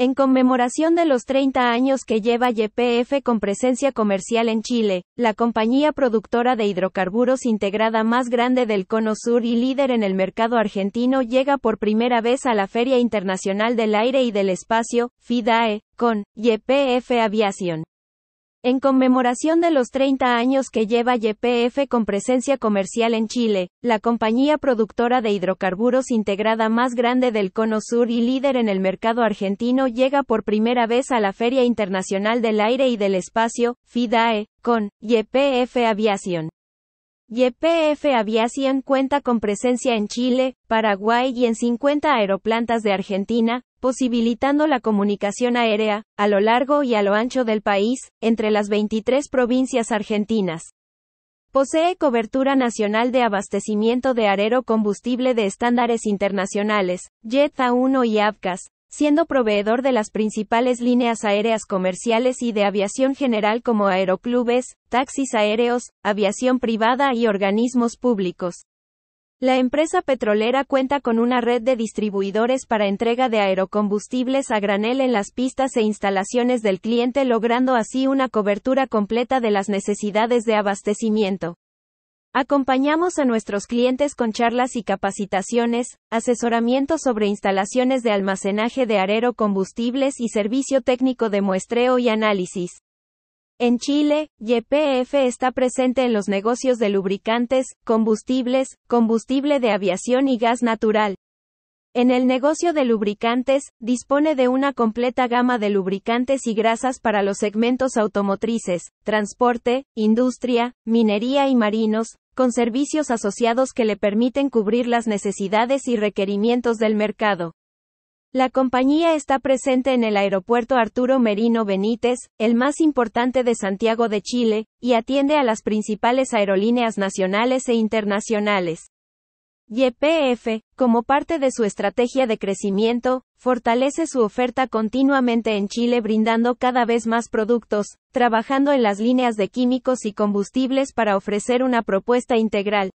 En conmemoración de los 30 años que lleva YPF con presencia comercial en Chile, la compañía productora de hidrocarburos integrada más grande del Cono Sur y líder en el mercado argentino llega por primera vez a la Feria Internacional del Aire y del Espacio, FIDAE, con YPF Aviation. En conmemoración de los 30 años que lleva YPF con presencia comercial en Chile, la compañía productora de hidrocarburos integrada más grande del Cono Sur y líder en el mercado argentino llega por primera vez a la Feria Internacional del Aire y del Espacio, FIDAE, con YPF Aviation. YPF Aviation cuenta con presencia en Chile, Paraguay y en 50 aeroplantas de Argentina, posibilitando la comunicación aérea, a lo largo y a lo ancho del país, entre las 23 provincias argentinas. Posee cobertura nacional de abastecimiento de aerocombustible de estándares internacionales, Jet A1 y Avcas, siendo proveedor de las principales líneas aéreas comerciales y de aviación general como aeroclubes, taxis aéreos, aviación privada y organismos públicos. La empresa petrolera cuenta con una red de distribuidores para entrega de aerocombustibles a granel en las pistas e instalaciones del cliente, logrando así una cobertura completa de las necesidades de abastecimiento. Acompañamos a nuestros clientes con charlas y capacitaciones, asesoramiento sobre instalaciones de almacenaje de aerocombustibles y servicio técnico de muestreo y análisis. En Chile, YPF está presente en los negocios de lubricantes, combustibles, combustible de aviación y gas natural. En el negocio de lubricantes, dispone de una completa gama de lubricantes y grasas para los segmentos automotrices, transporte, industria, minería y marinos, con servicios asociados que le permiten cubrir las necesidades y requerimientos del mercado. La compañía está presente en el aeropuerto Arturo Merino Benítez, el más importante de Santiago de Chile, y atiende a las principales aerolíneas nacionales e internacionales. YPF, como parte de su estrategia de crecimiento, fortalece su oferta continuamente en Chile brindando cada vez más productos, trabajando en las líneas de químicos y combustibles para ofrecer una propuesta integral,